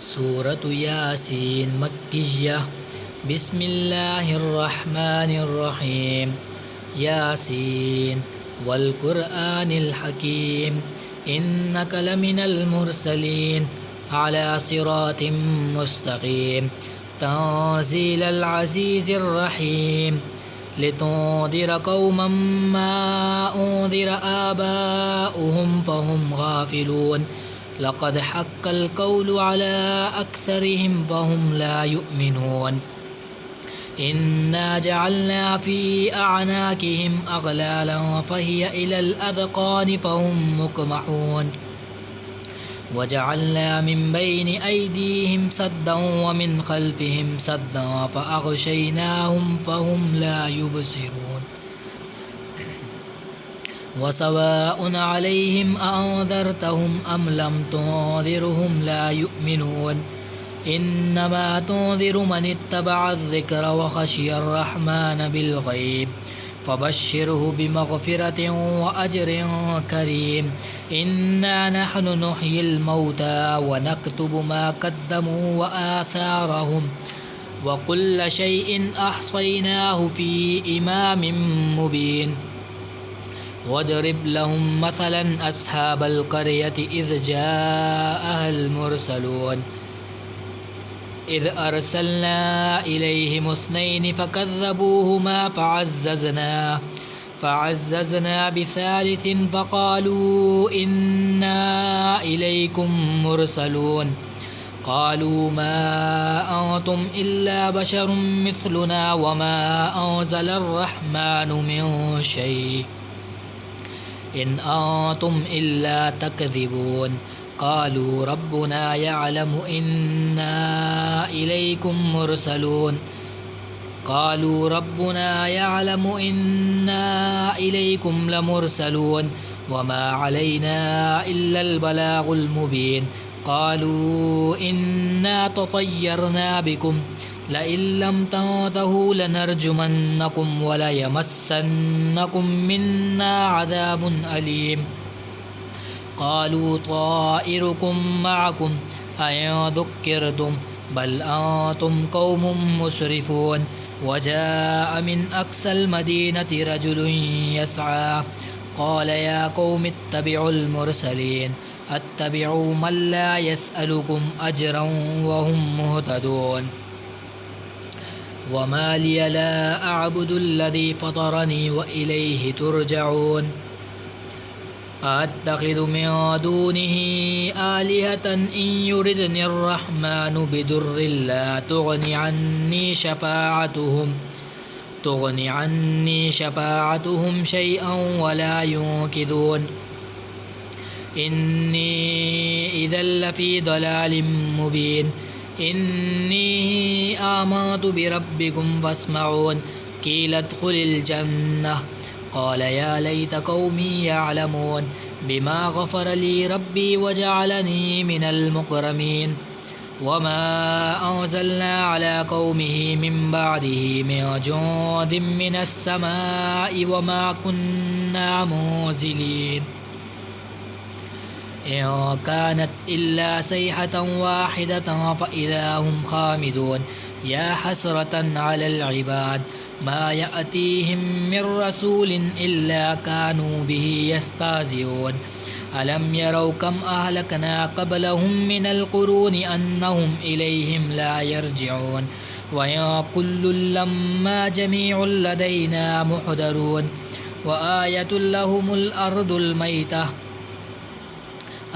सूरत यासीन मक्किय्या। बिस्मिल्लाहिर्रहमानिर्रहीम। यासीन वल क़ुरआनिल हकीम। इन्नका लमिनल मुरसलीन अला सिरातिम मुस्तक़ीम। तंज़ीलल अज़ीज़िर रहीम। लितुंज़िर क़ौमम मा उन्ज़िर आबाउहुम फ़हुम गाफ़िलून। लक़द हक़्क़ल क़ौलु अला अक्सरिहिम फ़हुम ला युमिनून। इन्ना जअलना फ़ी अअनाक़िहिम अग़लालन फ़हिय इलल अज़क़ानि फ़हुम मुक़महून। वजअलना मिन बैनि अयदीहिम सद्दन व मिन ख़ल्फ़िहिम सद्दन फ़अग़शयनाहुम फ़हुम ला युबसिरून। वसवाउन अलैहिम अअंज़रतहुम अम लम तुंज़िरहुम ला युमिनून। इन्नमा तुंज़िरु मन इत्तबअ-अज़्ज़िक्र व ख़शियर रहमान बिल-ग़ैब फ़बश्शिरहु बिमग़फ़िरतिन व अज्रिन करीम। इन्ना नहनु नुह्यिल मौता व नक्तुबु मा क़द्दमू व आसारहुम व कुल्ल शैइन अह्सयनाहु फ़ी इमामिन मुबीन। वद्रिब लहुम मसलन अस्हाबल क़र्यति इज़ जाअहल मुरसलून। इज़ अरसलना इलैहिम इस्नैनि फ़कज़्ज़बूहुमा फ़अज़्ज़ज़ना बिसालिसिन फ़क़ालू इन्ना इलैकुम मुरसलून। क़ालू मा अंतुम इल्ला बशरुम मिस्लुना व मा अंज़लर रहमानु मिन शै' इन अंतुम इल्ला तकज़िबून। क़ालू रब्बुना यअलमु इन्ना इलैकुम मुरसलून। क़ालू रब्बुना यअलमु इन्ना इलैकुम लमुरसलून वमा अलैना इल्लल बलागुल मुबीन। क़ालू इन्ना ततय्यरना बिकुम लइन लम तंतहू लनरजुमन्नकुम वलयमस्सन्नकुम मिन्ना अज़ाबुन अलीम। क़ालू ताइरुकुम मअकुम अइन ज़ुक्किरतुम बल अंतुम क़ौमुम मुस्रिफून। वजाअ मिन अक़सल मदीनति रजुलुन यसअ क़ाल या क़ौमि इत्तबिउल मुरसलीन अत्तबिउ मन ला यसअलुकुम अजरन व हुम मुहतदून। वमा लिय ला अअबुदुल्लज़ी फ़तरनी व इलैहि तुरजऊन। अअत्तख़िज़ु मिन दूनिहि आलिहतन इन युरिदनिर्रहमानु बिदुर्रिन ला तुग़नि अन्नी शफ़ाअतुहुम शैअन व ला युन्क़िज़ून। इन्नी इज़न लफ़ी ضलालिम मुबीन। इन्नी आमन्तु बिरब्बिकुम फ़स्मऊन। क़ील उद्ख़ुलिल जन्नह क़ाल या लैत क़ौमी यअलमून बिमा ग़फ़र ली रब्बी वजअलनी मिनल मुकरमीन। वमा अंज़लना अला क़ौमिहि मिन बअदिहि मिन जुन्दिन मिनस समाइ वमा कुन्ना मुरसिलीन। इन कानत इल्ला सैहतन वाहिदतन फ़इज़ा हुम ख़ामिदून। या हसरतन अलल इबाद मा यअतीहिम मिर रसूलिन इल्ला कानू बिही यस्तहज़िऊन। अलम यरौ कम अहलकना क़ब्लहुम मिनल क़ुरूनि अन्नहुम इलैहिम ला यरजिऊन। व या कुल्लुन लम्मा जमीउन लदैना मुहदरून। व आयतुन लहुमुल अर्दुल मैतह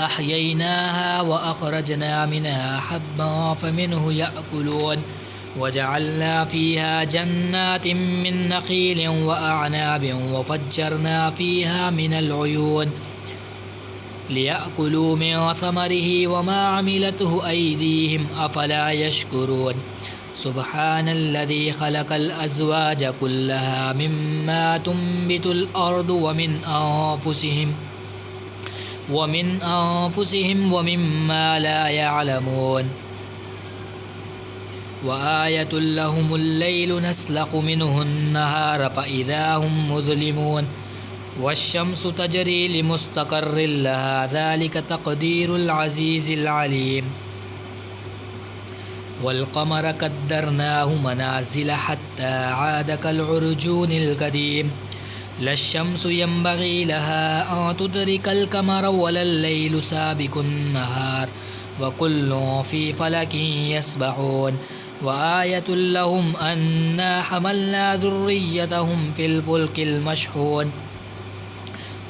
अह्यैनाहा व अख़रजना मिनहा हब्बन फ़मिन्हु यअकुलून। वजअलना फ़ीहा जन्नातिन मिन नख़ीलिन व अअनाबिन व फ़ज्जरना फ़ीहा मिनल उयून लियअकुलू मिन समरिहि वमा अमिलतहु अयदीहिम अफ़ला यशकुरून। सुब्हानल्लज़ी ख़लक़ल अज़वाज कुल्लहा मिम्मा तुंबितुल अर्दु व मिन अनफुसिहिम व मिम्मा ला यअलमून। व आयतुन लहुमुल लैलु नस्लखु मिन्हुन नहार फ़इज़ा हुम मुज़लिमून। वश्शम्सु तजरी लिमुस्तक़र्रिन लहा ज़ालिका तक़दीरुल अज़ीज़िल अलीम। والقمر قدرناه منازل حتى عاد كالعرجون القديم لا الشمس ينبغي لها أن تدرك القمر ولا الليل سابق النهار وكل في فلك يسبحون وآية لهم أنا حملنا ذريتهم في الفلك المشحون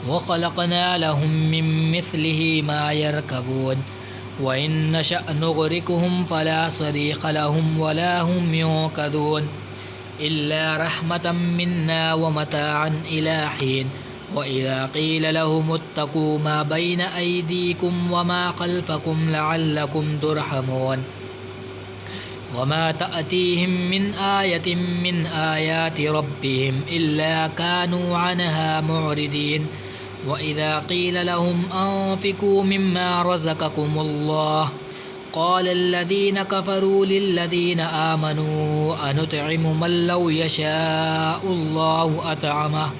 وخلقنا لهم من مثله ما يركبون وإن نشأ نغرقهم فلا صريخ لهم ولا هم ينقذون إلا رحمة منا ومتاعا إلى حين وإذا قيل لهم اتقوا ما بين أيديكم وما خلفكم لعلكم ترحمون وما تأتيهم من آية من آيات ربهم إلا كانوا عنها معرضين وإذا قيل لهم أنفقوا مما رزقكم الله قال الذين كفروا للذين آمنوا أنطعم من لو يشاء الله أطعمه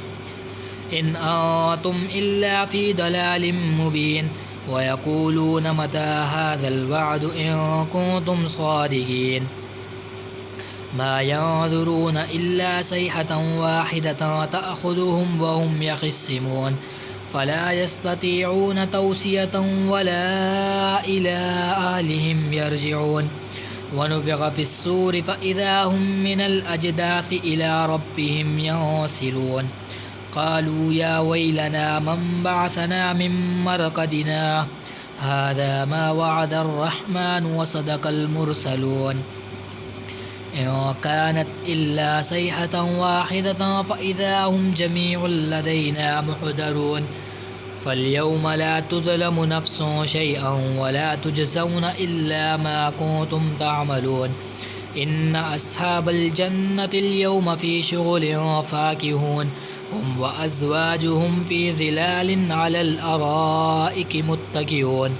إن أنتم إلا في ضلال مبين ويقولون متى هذا الوعد إن كنتم صادقين ما ينظرون إلا صيحة واحدة تأخذهم وهم يخصمون فلا يستطيعون توصية ولا إلى أهلهم يرجعون ونفخ في الصور فإذا هم من الأجداث إلى ربهم ينسلون قالوا يا ويلنا من بعثنا من مرقدنا هذا ما وعد الرحمن وصدق المرسلون إن كانت إلا صيحة واحدة فإذا هم جميع لدينا محضرون فاليوم لا تظلم نفس شيئا ولا تجزون إلا ما كنتم تعملون إن أصحاب الجنة اليوم في شغل فاكهون هم وأزواجهم في ظلال على الأرائك متكئون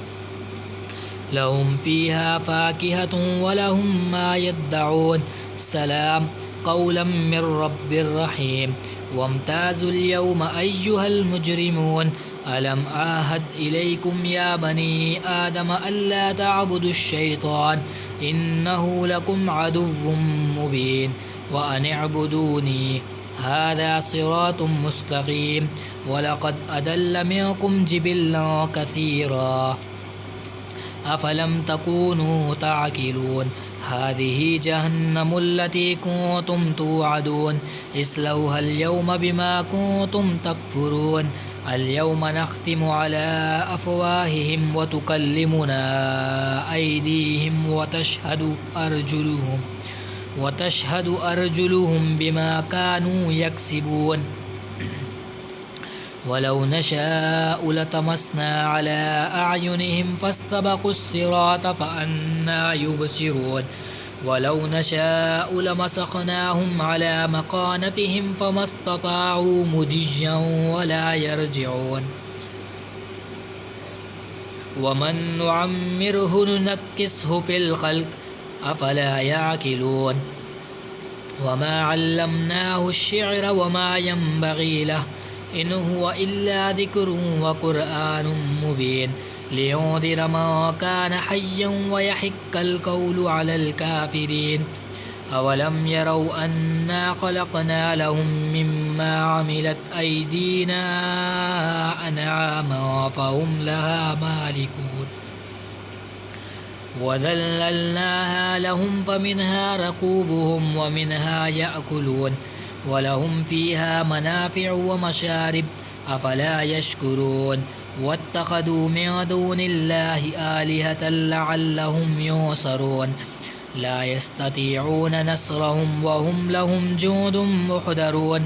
لهم فيها فاكهة ولهم ما يدعون سلام قولا من رب رحيم وامتازوا اليوم أيها المجرمون ألم أعهد إليكم يا بني آدم ألا تعبدوا الشيطان إنه لكم عدو مبين وأن اعبدوني هذا صراط مستقيم ولقد أضل منكم جبلا كثيرا أفلم تكونوا تعقلون هذه جهنم التي كنتم توعدون اصلوها اليوم بما كنتم تكفرون اليوم نختم على أفواههم وتكلمنا أيديهم وتشهد أرجلهم بما كانوا يكسبون ولو نشاء لطمسنا على أعينهم فاستبقوا الصراط فأنى يبصرون ولو نشاء لمسخناهم على مكانتهم فما استطاعوا مضيا ولا يرجعون ومن نعمره ننكسه في الخلق أفلا يعقلون وما علمناه الشعر وما ينبغي له إن هو إلا ذكر وقرآن مبين لينذر من كان حيا ويحق القول على الكافرين أولم يروا أنا خلقنا لهم مما عملت أيدينا أنعاما فهم لها مالكون وذللناها لهم فمنها ركوبهم ومنها يأكلون ولهم فيها منافع ومشارب أفلا يشكرون واتخذوا من دون الله آلهة لعلهم ينصرون لا يستطيعون نصرهم وهم لهم جند محضرون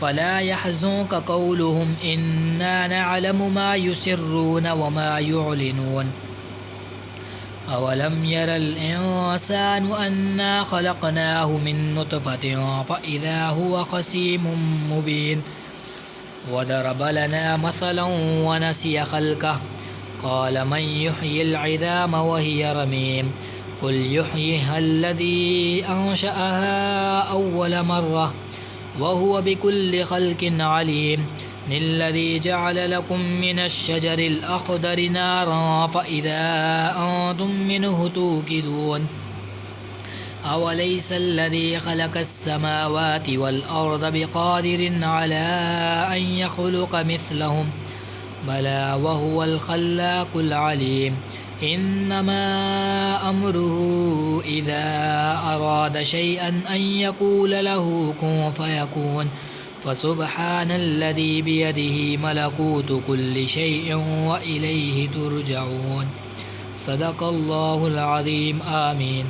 فلا يحزنك قولهم إنا نعلم ما يسرون وما يعلنون أولم ير الإنسان أنا خلقناه من نطفة فإذا هو خصيم مبين وضرب لنا مثلا ونسي خلقه قال من يحيي العظام وهي رميم قل يحييها الذي أنشأها أول مرة وهو بكل خلق عليم الذي جعل لكم من الشجر الأخضر نارا فإذا أنتم منه توقدون أوليس الذي خلق السماوات والأرض بقادر على أن يخلق مثلهم بلى وهو الخلاق العليم إنما أمره إذا أراد شيئا أن يقول له كن فيكون فسبحان الذي بيده ملكوت كل شيء وإليه ترجعون صدق الله العظيم آمين.